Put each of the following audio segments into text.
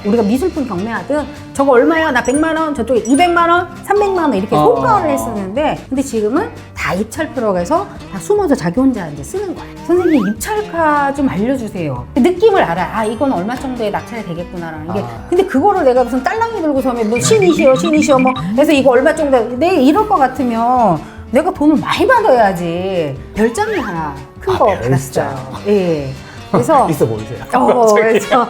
우리가 미술품 경매하든 저거 얼마야? 나 100만 원, 저쪽에 200만 원, 300만 원 이렇게 호가를 했었는데 근데 지금은 다 입찰표라고 해서 다 숨어서 자기 혼자 이제 쓰는 거야. 선생님 입찰가 좀 알려주세요. 느낌을 알아. 아 이건 얼마 정도에 낙찰이 되겠구나라는 게. 근데 그거를 내가 무슨 딸랑이 들고 서면 뭐 신이시여 뭐 그래서 이거 얼마 정도 내 이럴 것 같으면 내가 돈을 많이 받아야지. 별장을 하나 큰 거 받았어요. 예. 그래서 있어 보이세요? 그래서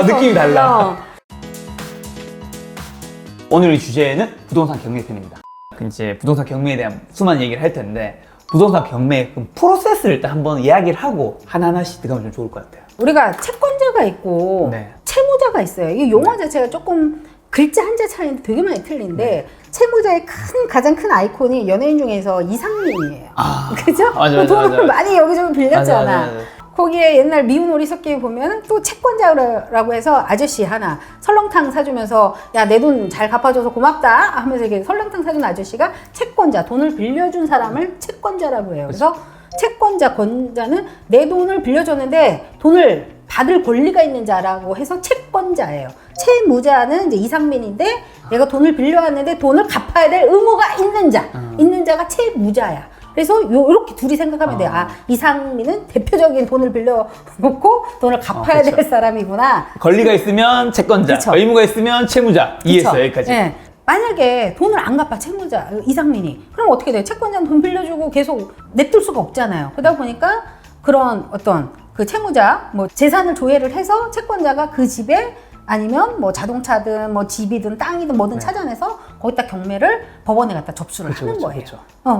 느낌이 달라. 오늘의 주제는 부동산 경매편입니다. 이제 부동산 경매에 대한 수많은 얘기를 할 텐데 부동산 경매 프로세스를 일단 한번 이야기를 하고 하나하나씩 들어가면 좀 좋을 것 같아요. 우리가 채권자가 있고 네. 채무자가 있어요. 이 용어 자체가 조금 글자 한자 차이인데 되게 많이 틀린데 채무자의 가장 큰 아이콘이 연예인 중에서 이상민이에요. 그죠? 맞아, 돈을 맞아. 많이 여기저기 빌렸잖아. 맞아. 거기에 옛날 미운 오리 섞기 보면 또 채권자라고 해서 아저씨 하나 설렁탕 사주면서 야 내 돈 잘 갚아줘서 고맙다 하면서 이렇게 설렁탕 사준 아저씨가 채권자, 돈을 빌려준 사람을 채권자라고 해요. 그래서 채권자, 권자는 내 돈을 빌려줬는데 돈을 받을 권리가 있는 자라고 해서 채권자예요. 채무자는 이제 이상민인데 내가 돈을 빌려왔는데 돈을 갚아야 될 의무가 있는 자, 있는 자가 채무자야. 그래서 이렇게 둘이 생각하면 돼요. 아, 이상민은 대표적인 돈을 빌려놓고 돈을 갚아야 될 사람이구나. 권리가 있으면 채권자, 그쵸. 의무가 있으면 채무자. 이해했어요, 여기까지. 네. 만약에 돈을 안 갚아 채무자 이상민이 그럼 어떻게 돼요? 채권자는 돈 빌려주고 계속 냅둘 수가 없잖아요. 그러다 보니까 그런 어떤 그 채무자 뭐 재산을 조회를 해서 채권자가 그 집에 아니면 뭐 자동차든 뭐 집이든 땅이든 뭐든 찾아내서 거기다 경매를 법원에 갖다 접수를 하는 거예요.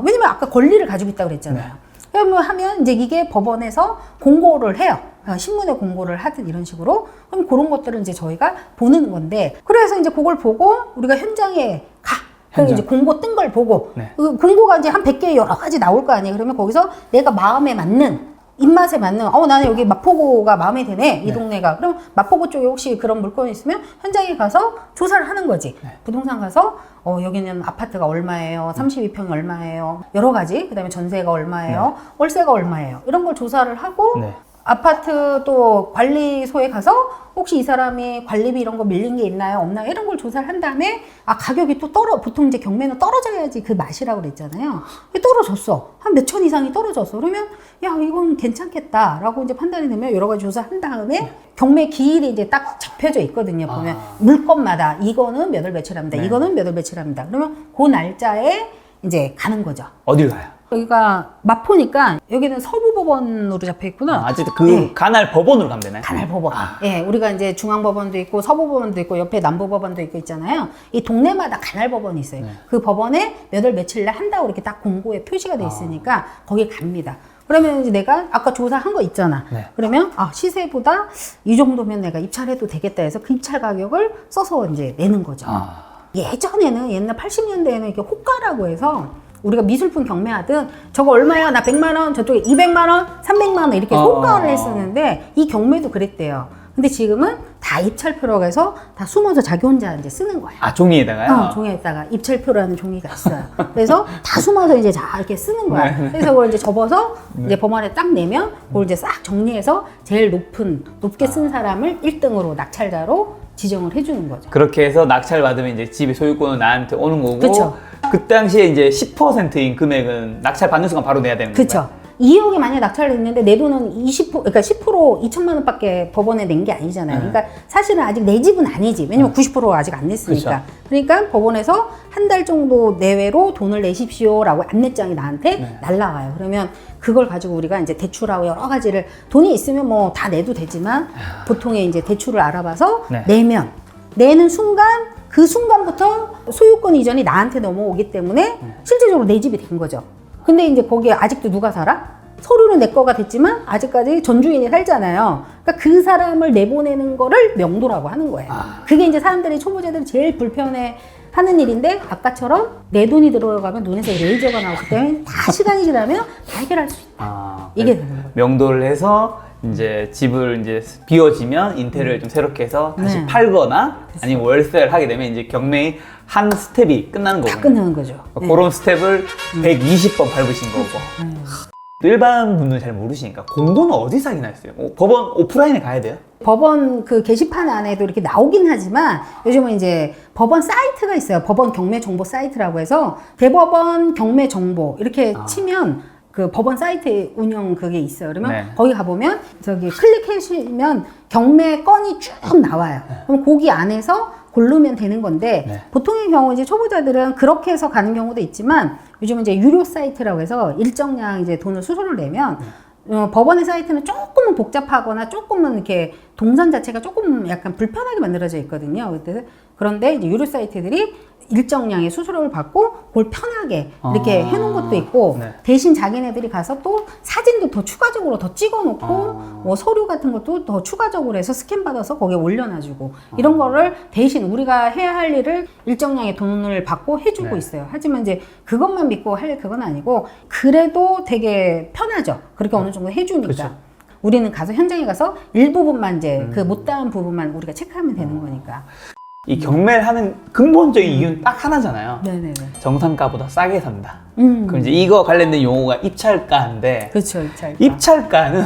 왜냐면 아까 권리를 가지고 있다고 그랬잖아요. 그러면 하면 이제 이게 법원에서 공고를 해요. 신문에 공고를 하든 이런 식으로. 그럼 그런 것들은 이제 저희가 보는 건데 그래서 이제 그걸 보고 우리가 현장에 가. 그럼 이제 공고 뜬 걸 보고 그 공고가 이제 한 100개 여러 가지 나올 거 아니에요. 그러면 거기서 내가 마음에 맞는 입맛에 맞는 나는 여기 마포구가 마음에 드네 이 동네가 그럼 마포구 쪽에 혹시 그런 물건이 있으면 현장에 가서 조사를 하는 거지. 부동산 가서 여기는 아파트가 얼마예요, 32평이 얼마예요, 여러 가지. 그다음에 전세가 얼마예요, 월세가 얼마예요, 이런 걸 조사를 하고 아파트 또 관리소에 가서 혹시 이 사람이 관리비 이런 거 밀린 게 있나요 없나요 이런 걸 조사를 한 다음에 가격이 또 보통 이제 경매는 떨어져야지 그 맛이라고 그랬잖아요. 떨어졌어. 한 몇천 이상이 떨어졌어. 그러면 야 이건 괜찮겠다라고 이제 판단이 되면 여러 가지 조사한 다음에 경매 기일이 이제 딱 잡혀져 있거든요. 보면 물건마다 이거는 몇 월 며칠 합니다. 이거는 몇 월 며칠 합니다. 그러면 그 날짜에 이제 가는 거죠. 어딜 가요? 여기가 마포니까 여기는 서부법원으로 잡혀 있구나. 어쨌든 그 간할 법원으로 가면 되나요? 간할 법원. 예, 우리가 이제 중앙법원도 있고 서부법원도 있고 옆에 남부법원도 있고 있잖아요. 이 동네마다 간할 법원이 있어요. 그 법원에 몇 월 며칠 날 한다고 이렇게 딱 공고에 표시가 돼 있으니까 거기 갑니다. 그러면 이제 내가 아까 조사한 거 있잖아. 그러면 시세보다 이 정도면 내가 입찰해도 되겠다 해서 그 입찰 가격을 써서 이제 내는 거죠. 예전에는 옛날 80년대에는 이렇게 호가라고 해서 우리가 미술품 경매하든 저거 얼마야? 나 100만 원, 저쪽에 200만 원, 300만 원 이렇게 호가를 했었는데 이 경매도 그랬대요. 근데 지금은 다 입찰표라고 해서 다 숨어서 자기 혼자 이제 쓰는 거야. 종이에다가요? 종이에다가 입찰표라는 종이가 있어요. 그래서 다 숨어서 이제 이렇게 쓰는 거야. 그래서 그걸 이제 접어서 이제 법원에 딱 내면 그걸 이제 싹 정리해서 제일 높게 쓴 사람을 1등으로 낙찰자로 지정을 해주는 거죠. 그렇게 해서 낙찰 받으면 이제 집의 소유권은 나한테 오는 거고. 그쵸. 그 당시에 이제 10%인 금액은 낙찰 받는 순간 바로 내야 되는 거예요. 그쵸. 2억이 만약에 낙찰을 했는데 내 돈은 그러니까 10% 2천만 원밖에 법원에 낸 게 아니잖아요. 그러니까 사실은 아직 내 집은 아니지. 왜냐면 90%가 아직 안 냈으니까. 그러니까 법원에서 한 달 정도 내외로 돈을 내십시오라고 안내장이 나한테 날라와요. 그러면 그걸 가지고 우리가 이제 대출하고 여러 가지를 돈이 있으면 뭐 다 내도 되지만 보통의 이제 대출을 알아봐서 내는 순간 그 순간부터 소유권 이전이 나한테 넘어오기 때문에 실질적으로 내 집이 된 거죠. 근데 이제 거기에 아직도 누가 살아? 서류는 내 거가 됐지만 아직까지 전주인이 살잖아요. 그러니까 그 사람을 내보내는 거를 명도라고 하는 거예요. 그게 이제 사람들이 초보자들이 제일 불편해 하는 일인데 아까처럼 내 돈이 들어가면 눈에서 레이저가 나오기 때문에 다 시간이 지나면 다 해결할 수 있다. 이게 되는 거예요. 명도를 해서 이제 집을 이제 비워지면 인테리어를 좀 새롭게 해서 다시 팔거나 아니면 월세를 하게 되면 이제 경매의 한 스텝이 끝나는 거군요. 다 끝나는 거죠. 그런 스텝을 120번 밟으신 거고. 또 일반 분들은 잘 모르시니까 공도는 어디서 하긴 했어요? 법원 오프라인에 가야 돼요? 법원 그 게시판 안에도 이렇게 나오긴 하지만 요즘은 이제 법원 사이트가 있어요. 법원 경매 정보 사이트라고 해서 대법원 경매 정보 이렇게 치면 그 법원 사이트 운영 그게 있어요. 그러면 네. 거기 가보면 저기 클릭하시면 경매 건이 쭉 나와요. 그럼 거기 안에서 고르면 되는 건데 네. 보통의 경우 이제 초보자들은 그렇게 해서 가는 경우도 있지만 요즘은 이제 유료 사이트라고 해서 일정량 이제 돈을 수수료를 내면 법원의 사이트는 조금은 복잡하거나 조금은 이렇게 동선 자체가 조금 약간 불편하게 만들어져 있거든요. 그런데 이제 유료 사이트들이 일정량의 수수료를 받고 그걸 편하게 이렇게 해놓은 것도 있고 네. 대신 자기네들이 가서 또 사진도 더 추가적으로 더 찍어놓고 뭐 서류 같은 것도 더 추가적으로 해서 스캔 받아서 거기에 올려놔주고 이런 거를 대신 우리가 해야 할 일을 일정량의 돈을 받고 해주고 네. 있어요. 하지만 이제 그것만 믿고 할 그건 아니고 그래도 되게 편하죠. 그렇게 어느 정도 해주니까. 그쵸. 우리는 가서 현장에 가서 일부분만 이제 그 못다한 부분만 우리가 체크하면 되는 거니까. 이 경매를 하는 근본적인 이유는 딱 하나잖아요. 네네네. 정상가보다 싸게 산다. 그럼 이제 이거 관련된 용어가 입찰가인데 그렇죠. 입찰가. 입찰가는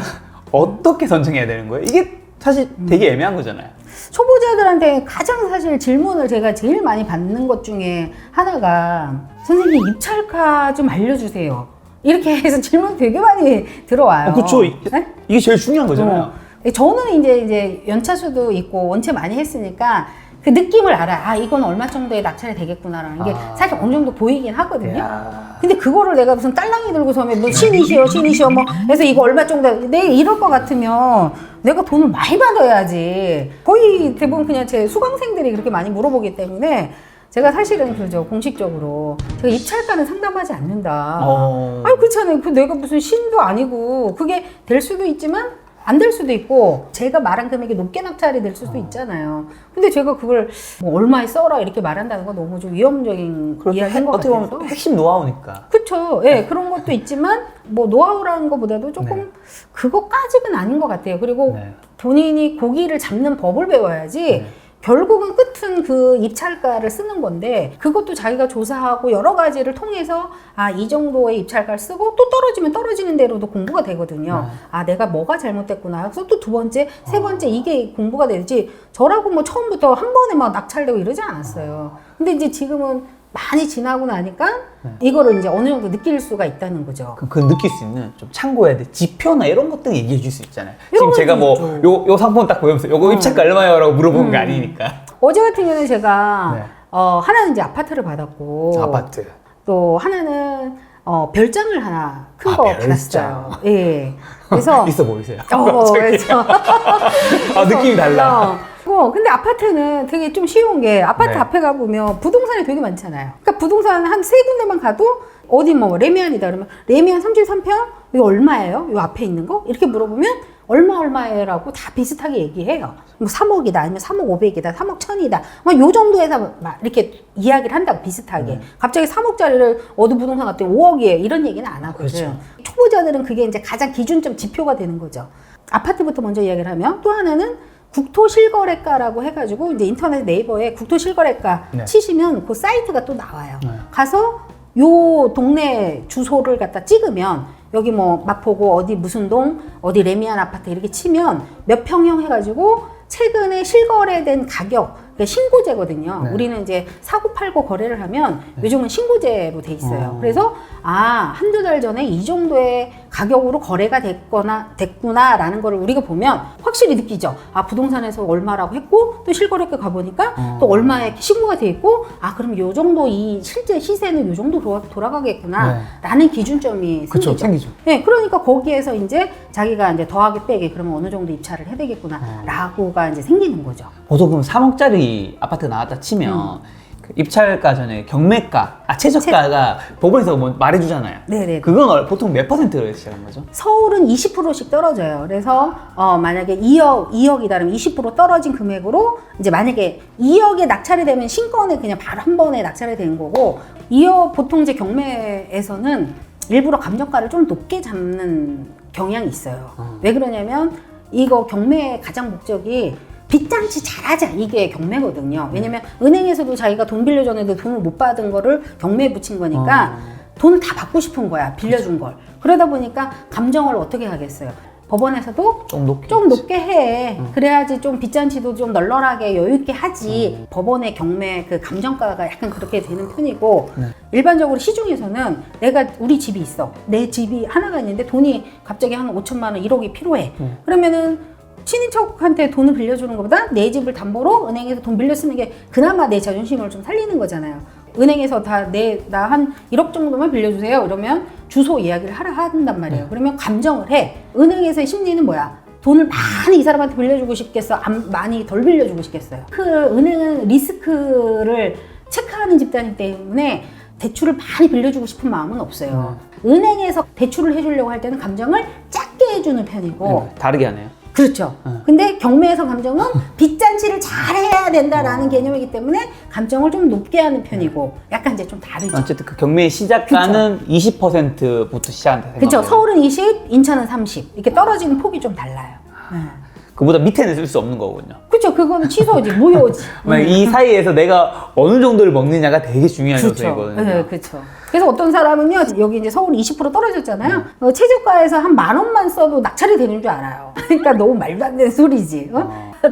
어떻게 선정해야 되는 거예요? 이게 사실 되게 애매한 거잖아요. 초보자들한테 가장 사실 질문을 제가 제일 많이 받는 것 중에 하나가 선생님 입찰가 좀 알려주세요. 이렇게 해서 질문 되게 많이 들어와요. 그렇죠. 네? 이게 제일 중요한 거잖아요. 저는 이제 연차수도 있고 원체 많이 했으니까 그 느낌을 알아요. 아, 이건 얼마 정도의 낙찰이 되겠구나라는 게 사실 어느 정도 보이긴 하거든요. 이야. 근데 그거를 내가 무슨 딸랑이 들고 서면 뭐 신이시여 뭐 해서 이거 얼마 정도 내 이럴 것 같으면 내가 돈을 많이 받아야지. 거의 대부분 그냥 제 수강생들이 그렇게 많이 물어보기 때문에 제가 사실은 그러죠. 공식적으로 제가 입찰가는 상담하지 않는다. 아니 그렇잖아요. 그 내가 무슨 신도 아니고 그게 될 수도 있지만 안 될 수도 있고 제가 말한 금액이 높게 낙찰이 될 수도 있잖아요. 근데 제가 그걸 뭐 얼마에 써라 이렇게 말한다는 건 너무 좀 위험적인 이야기인 것 어떻게 같아서. 보면 핵심 노하우니까. 그렇죠. 예, 그런 것도 있지만 뭐 노하우라는 것보다도 조금 네. 그것까지는 아닌 것 같아요. 그리고 네. 본인이 고기를 잡는 법을 배워야지. 네. 결국은 끝은 그 입찰가를 쓰는 건데 그것도 자기가 조사하고 여러 가지를 통해서 아, 이 정도의 입찰가를 쓰고 또 떨어지면 떨어지는 대로도 공부가 되거든요. 아, 내가 뭐가 잘못됐구나. 그래서 또 두 번째, 세 번째 이게 공부가 되지. 저라고 뭐 처음부터 한 번에 막 낙찰되고 이러지 않았어요. 근데 이제 지금은 많이 지나고 나니까 이거를 이제 어느 정도 느낄 수가 있다는 거죠. 그 느낄 수 있는 좀 참고해야 돼 지표나 이런 것들 얘기해 줄 수 있잖아요. 이런 지금 제가 뭐 것도 요 상품 딱 보면서 요거 입찰가 얼마예요? 라고 물어보는 게 아니니까. 어제 같은 경우는 제가 네. 하나는 이제 아파트를 받았고 아파트. 또 하나는 별장을 하나 큰 아, 거 별장. 받았어요. 예. 그래서 있어 보이세요? 그래서 아, 느낌이 달라. 근데 아파트는 되게 좀 쉬운 게 아파트 네. 앞에 가보면 부동산이 되게 많잖아요. 그러니까 부동산 한 세 군데만 가도 어디 뭐 레미안이다 그러면 레미안 33평? 이거 얼마예요? 이 앞에 있는 거? 이렇게 물어보면 얼마예요라고 다 비슷하게 얘기해요. 뭐 3억이다 아니면 3억 5백이다 3억 1000이다 막 요 정도에서 막 이렇게 이야기를 한다고 비슷하게. 갑자기 3억짜리를 어디 부동산 갔더니 5억이에요 이런 얘기는 안 하거든. 그렇죠. 초보자들은 그게 이제 가장 기준점 지표가 되는 거죠. 아파트부터 먼저 이야기를 하면 또 하나는 국토실거래가라고 해가지고 이제 인터넷 네이버에 국토실거래가 네. 치시면 그 사이트가 또 나와요. 네. 가서 요 동네 주소를 갖다 찍으면 여기 뭐 마포구 어디 무슨 동 어디 레미안 아파트 이렇게 치면 몇 평형 해가지고 최근에 실거래된 가격 그러니까 신고제거든요. 네. 우리는 이제 사고 팔고 거래를 하면 요즘은 신고제로 돼 있어요. 어. 그래서 한두 달 전에 이 정도의 가격으로 거래가 됐구나라는 거를 우리가 보면 확실히 느끼죠. 아, 부동산에서 얼마라고 했고 또 실거래가 가보니까 또 얼마에 신고가 돼 있고 아, 그럼 요 정도 이 실제 시세는 요 정도 돌아가겠구나라는 기준점이 그쵸, 생기죠. 생기죠. 네, 그러니까 거기에서 이제 자기가 이제 더하기 빼기 그러면 어느 정도 입찰을 해야 되겠구나라고가 이제 생기는 거죠. 보통 그럼 3억짜리 아파트 나왔다 치면 그 입찰가 전에 경매가, 최저가가 법원에서 뭐 말해주잖아요. 네네. 그건 보통 몇 %로 시작한 거죠? 서울은 20%씩 떨어져요. 그래서 만약에 2억이다 그러면 20% 떨어진 금액으로 이제 만약에 2억에 낙찰이 되면 신건에 그냥 바로 한 번에 낙찰이 되는 거고 2억 보통 이제 경매에서는 일부러 감정가를 좀 높게 잡는 경향이 있어요. 왜 그러냐면 이거 경매의 가장 목적이 빚장치 잘하자 이게 경매거든요. 왜냐면 은행에서도 자기가 돈 빌려줬는데 돈을 못 받은 거를 경매에 붙인 거니까 돈을 다 받고 싶은 거야. 빌려준 걸. 그러다 보니까 감정을 어떻게 하겠어요. 법원에서도 좀 높게 해. 그래야지 좀 빚잔치도 좀 널널하게 여유있게 하지. 법원의 경매 그 감정가가 약간 그렇게 되는 편이고 일반적으로 시중에서는 내가 우리 집이 있어. 내 집이 하나가 있는데 돈이 갑자기 한 5천만 원, 1억이 필요해. 그러면은 친인척한테 돈을 빌려주는 것보다 내 집을 담보로 은행에서 돈 빌려 쓰는 게 그나마 내 자존심을 좀 살리는 거잖아요. 은행에서 나 한 1억 정도만 빌려주세요. 이러면 주소 이야기를 하라 한단 말이에요. 그러면 감정을 해. 은행에서의 심리는 뭐야? 돈을 많이 이 사람한테 빌려주고 싶겠어? 많이 덜 빌려주고 싶겠어요? 그 은행은 리스크를 체크하는 집단이기 때문에 대출을 많이 빌려주고 싶은 마음은 없어요. 은행에서 대출을 해주려고 할 때는 감정을 작게 해주는 편이고 다르게 하네요. 그렇죠. 근데 경매에서 감정은 빚잔치를 잘해야 된다라는 개념이기 때문에 감정을 좀 높게 하는 편이고 약간 이제 좀 다르죠. 어쨌든 그 경매의 시작가는 20%부터 시작한다 생각해요. 그렇죠. 서울은 20, 인천은 30 이렇게 떨어지는 폭이 좀 달라요. 그보다 밑에는 쓸 수 없는 거군요. 그렇죠. 그거는 취소지, 무효지. 이 사이에서 내가 어느 정도를 먹느냐가 되게 중요한 그렇죠. 요소이거든요. 네, 그렇죠. 그래서 어떤 사람은요, 여기 이제 서울이 20% 떨어졌잖아요. 최저가에서 한 10,000원만 써도 낙찰이 되는 줄 알아요. 그러니까 너무 말도 안 되는 소리지.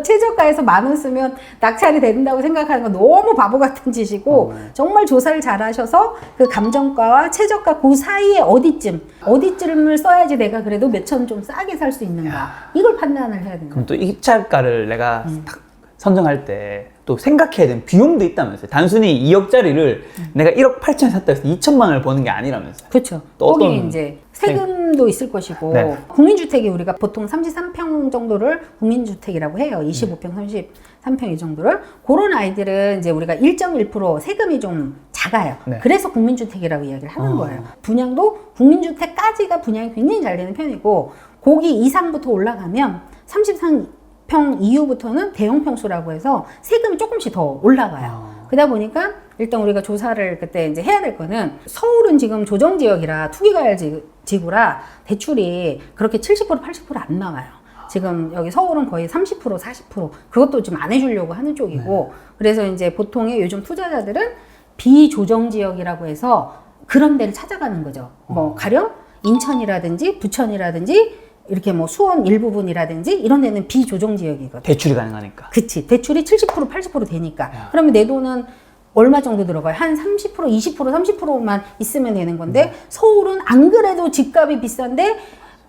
최저가에서 10,000원 쓰면 낙찰이 된다고 생각하는 건 너무 바보 같은 짓이고, 정말 조사를 잘 하셔서 그 감정가와 최저가 그 사이에 어디쯤을 써야지 내가 그래도 몇천 좀 싸게 살 수 있는가. 이걸 판단을 해야 됩니다. 그럼 또 입찰가를 내가 딱 선정할 때 또 생각해야 되는 비용도 있다면서요. 단순히 2억짜리를 내가 1억 8천에 샀다 해서 2천만 원을 버는 게 아니라면서요. 그렇죠. 또 거기 어떤 이제 세금도 있을 것이고 네. 국민주택이 우리가 보통 33평 정도를 국민주택이라고 해요. 25평, 33평 이 정도를. 그런 아이들은 이제 우리가 1.1% 세금이 좀 작아요. 네. 그래서 국민주택이라고 이야기를 하는 거예요. 분양도 국민주택까지가 분양이 굉장히 잘 되는 편이고 거기 이상부터 올라가면 33평 이후부터는 대형 평수라고 해서 세금이 조금씩 더 올라가요. 그러다 보니까 일단 우리가 조사를 그때 이제 해야 될 거는 서울은 지금 조정지역이라 투기과열 지구라 대출이 그렇게 70% 80% 안 나와요. 지금 여기 서울은 거의 30% 40% 그것도 좀 안 해주려고 하는 쪽이고 그래서 이제 보통의 요즘 투자자들은 비조정지역이라고 해서 그런 데를 찾아가는 거죠. 뭐 가령 인천이라든지 부천이라든지 이렇게 뭐 수원 일부분이라든지 이런 데는 비조정 지역이거든. 대출이 가능하니까. 그치. 대출이 70% 80% 되니까. 그러면 내 돈은 얼마 정도 들어가요? 한 30%, 20%, 30%만 있으면 되는 건데 서울은 안 그래도 집값이 비싼데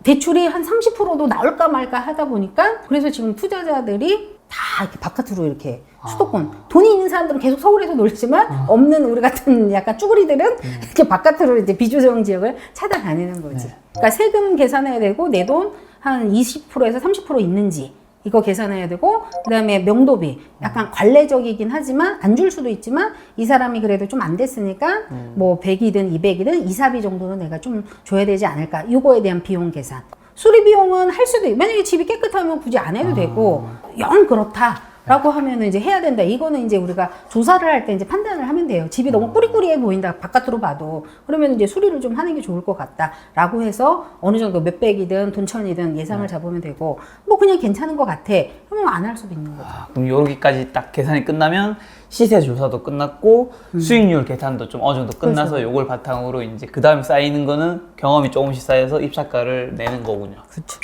대출이 한 30%도 나올까 말까 하다 보니까 그래서 지금 투자자들이 다 이렇게 바깥으로 이렇게 수도권 돈이 있는 사람들은 계속 서울에서 놀지만 없는 우리 같은 약간 쭈구리들은 이렇게 바깥으로 이제 비조정 지역을 찾아다니는 거지. 그러니까 세금 계산해야 되고 내 돈 한 20%에서 30% 있는지 이거 계산해야 되고 그다음에 명도비 약간 관례적이긴 하지만 안 줄 수도 있지만 이 사람이 그래도 좀 안 됐으니까 뭐 100이든 200이든 이사비 정도는 내가 좀 줘야 되지 않을까 이거에 대한 비용 계산 수리 비용은 할 수도 있고 만약에 집이 깨끗하면 굳이 안 해도 되고 영 그렇다라고 하면은 이제 해야 된다 이거는 이제 우리가 조사를 할 때 이제 판단을 하면 돼요. 집이 너무 꾸리꾸리해 보인다 바깥으로 봐도 그러면 이제 수리를 좀 하는 게 좋을 것 같다라고 해서 어느 정도 몇백이든 돈천이든 예상을 잡으면 되고 뭐 그냥 괜찮은 것 같아 그러면 안 할 수도 있는 거죠. 그럼 여기까지 딱 계산이 끝나면 시세 조사도 끝났고 수익률 계산도 좀 어느 정도 끝나서 그렇죠. 요걸 바탕으로 이제 그 다음에 쌓이는 거는 경험이 조금씩 쌓여서 입찰가를 내는 거군요. 그렇죠.